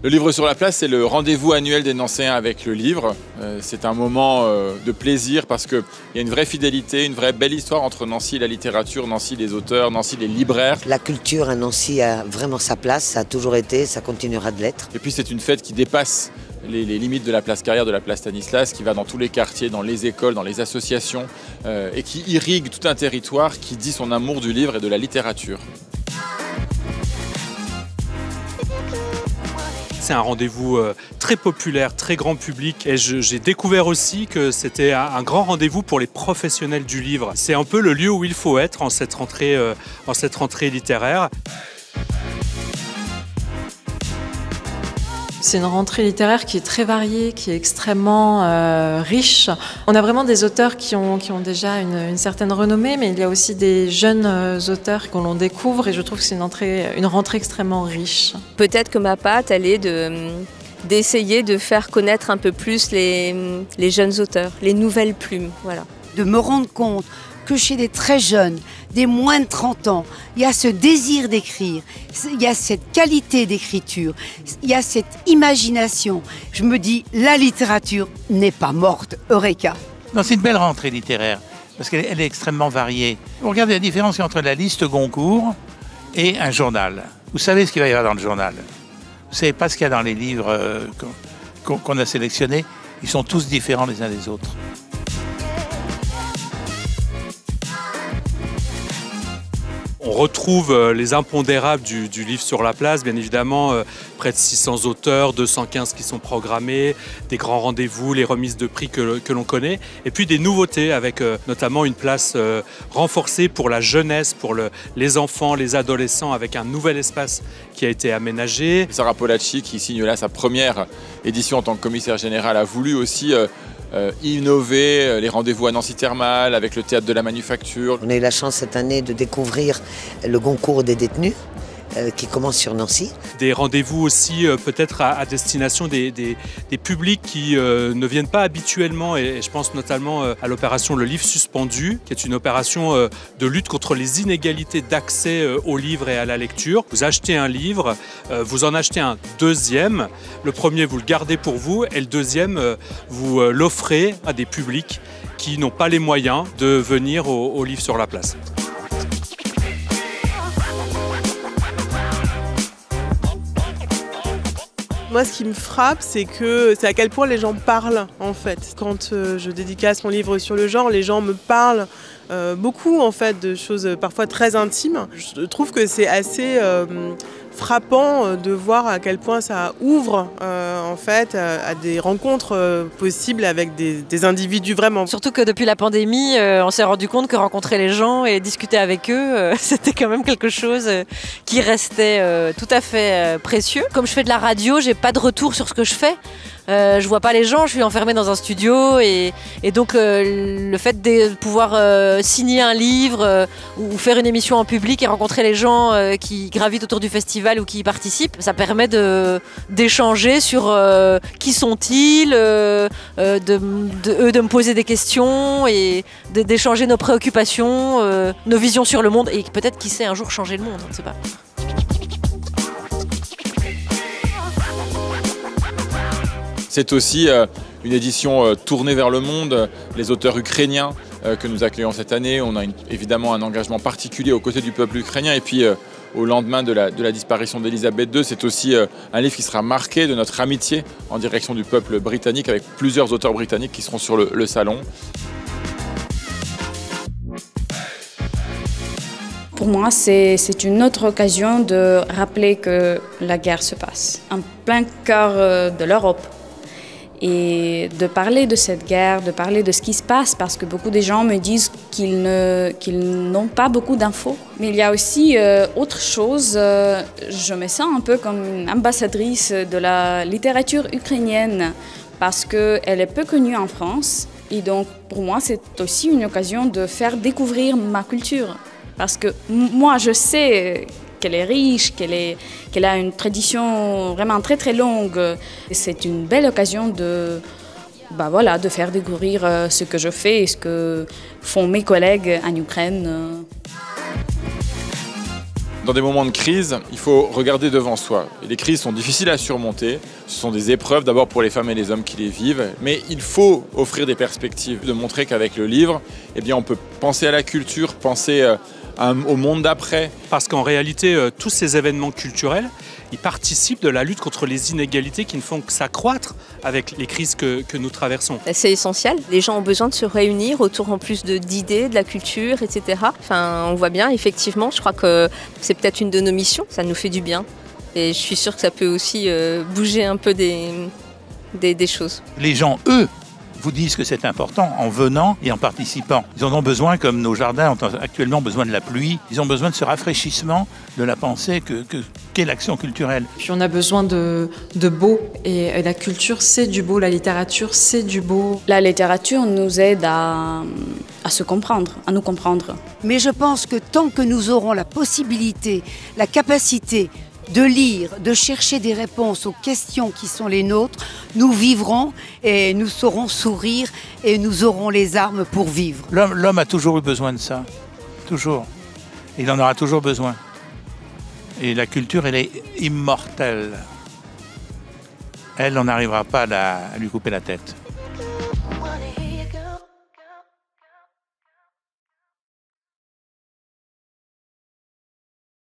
Le livre sur la place, c'est le rendez-vous annuel des Nancéens avec le livre. C'est un moment de plaisir parce qu'il y a une vraie fidélité, une vraie belle histoire entre Nancy et la littérature, Nancy les auteurs, Nancy les libraires. La culture à Nancy a vraiment sa place, ça a toujours été, ça continuera de l'être. Et puis c'est une fête qui dépasse les limites de la place Carrière, de la place Stanislas, qui va dans tous les quartiers, dans les écoles, dans les associations et qui irrigue tout un territoire qui dit son amour du livre et de la littérature. C'est un rendez-vous très populaire, très grand public et j'ai découvert aussi que c'était un grand rendez-vous pour les professionnels du livre. C'est un peu le lieu où il faut être en cette rentrée littéraire. C'est une rentrée littéraire qui est très variée, qui est extrêmement riche. On a vraiment des auteurs qui ont déjà une certaine renommée, mais il y a aussi des jeunes auteurs que l'on découvre et je trouve que c'est une rentrée extrêmement riche. Peut-être que ma patte, elle est d'essayer de faire connaître un peu plus les jeunes auteurs, les nouvelles plumes, voilà. De me rendre compte que chez des très jeunes, des moins de 30 ans, il y a ce désir d'écrire, il y a cette qualité d'écriture, il y a cette imagination. Je me dis, la littérature n'est pas morte, Eureka. Non, c'est une belle rentrée littéraire, parce qu'elle est extrêmement variée. Vous regardez la différence entre la liste Goncourt et un journal. Vous savez ce qu'il va y avoir dans le journal. Vous ne savez pas ce qu'il y a dans les livres qu'on a sélectionnés. Ils sont tous différents les uns des autres. On retrouve les impondérables du livre sur la place, bien évidemment, près de 600 auteurs, 215 qui sont programmés, des grands rendez-vous, les remises de prix que l'on connaît, et puis des nouveautés avec notamment une place renforcée pour la jeunesse, pour les enfants, les adolescents, avec un nouvel espace qui a été aménagé. Sarah Polacci, qui signe là sa première édition en tant que commissaire général, a voulu aussi innover les rendez-vous à Nancy Thermale avec le théâtre de la Manufacture. On a eu la chance cette année de découvrir le Goncourt des détenus qui commence sur Nancy. Des rendez-vous aussi peut-être à destination des publics qui ne viennent pas habituellement et je pense notamment à l'opération Le Livre Suspendu qui est une opération de lutte contre les inégalités d'accès aux livres et à la lecture. Vous achetez un livre, vous en achetez un deuxième, le premier vous le gardez pour vous et le deuxième vous l'offrez à des publics qui n'ont pas les moyens de venir au Livre sur la place. Moi, ce qui me frappe, c'est à quel point les gens parlent, en fait. Quand je dédicace mon livre sur le genre, les gens me parlent beaucoup, en fait, de choses parfois très intimes. Je trouve que c'est assez frappant de voir à quel point ça ouvre, en fait, à des rencontres possibles avec des individus vraiment. Surtout que depuis la pandémie, on s'est rendu compte que rencontrer les gens et discuter avec eux, c'était quand même quelque chose qui restait tout à fait précieux. Comme je fais de la radio, j'ai pas de retour sur ce que je fais. Je vois pas les gens, je suis enfermée dans un studio et donc le fait de pouvoir signer un livre ou faire une émission en public et rencontrer les gens qui gravitent autour du festival ou qui y participent, ça permet d'échanger sur qui sont-ils, eux de me poser des questions et d'échanger nos préoccupations, nos visions sur le monde et peut-être qui sait un jour changer le monde, on ne sait pas. C'est aussi une édition tournée vers le monde, les auteurs ukrainiens que nous accueillons cette année. On a évidemment un engagement particulier aux côtés du peuple ukrainien. Et puis au lendemain de la disparition d'Elisabeth II, c'est aussi un livre qui sera marqué de notre amitié en direction du peuple britannique avec plusieurs auteurs britanniques qui seront sur le salon. Pour moi, c'est une autre occasion de rappeler que la guerre se passe en plein cœur de l'Europe. Et de parler de cette guerre, de parler de ce qui se passe, parce que beaucoup de gens me disent qu'ils n'ont pas beaucoup d'infos. Mais il y a aussi autre chose, je me sens un peu comme une ambassadrice de la littérature ukrainienne, parce qu'elle est peu connue en France. Et donc, pour moi, c'est aussi une occasion de faire découvrir ma culture. Parce que moi, je sais qu'elle est riche, qu'elle a une tradition vraiment très très longue. C'est une belle occasion de faire découvrir ce que je fais et ce que font mes collègues en Ukraine. Dans des moments de crise, il faut regarder devant soi. Et les crises sont difficiles à surmonter. Ce sont des épreuves d'abord pour les femmes et les hommes qui les vivent. Mais il faut offrir des perspectives, de montrer qu'avec le livre, eh bien, on peut penser à la culture, penser au monde d'après. Parce qu'en réalité, tous ces événements culturels, ils participent de la lutte contre les inégalités qui ne font que s'accroître avec les crises que nous traversons. C'est essentiel. Les gens ont besoin de se réunir autour en plus d'idées, de la culture, etc. Enfin, on voit bien, effectivement, je crois que c'est peut-être une de nos missions. Ça nous fait du bien. Et je suis sûre que ça peut aussi bouger un peu des choses. Les gens, eux, vous disent que c'est important en venant et en participant. Ils en ont besoin, comme nos jardins ont actuellement besoin de la pluie. Ils ont besoin de ce rafraîchissement de la pensée qu'est l'action culturelle. Puis on a besoin de beau et la culture, c'est du beau, la littérature, c'est du beau. La littérature nous aide à se comprendre, à nous comprendre. Mais je pense que tant que nous aurons la possibilité, la capacité de lire, de chercher des réponses aux questions qui sont les nôtres, nous vivrons et nous saurons sourire et nous aurons les armes pour vivre. L'homme a toujours eu besoin de ça, toujours. Il en aura toujours besoin. Et la culture, elle est immortelle. Elle, on n'arrivera pas à lui couper la tête.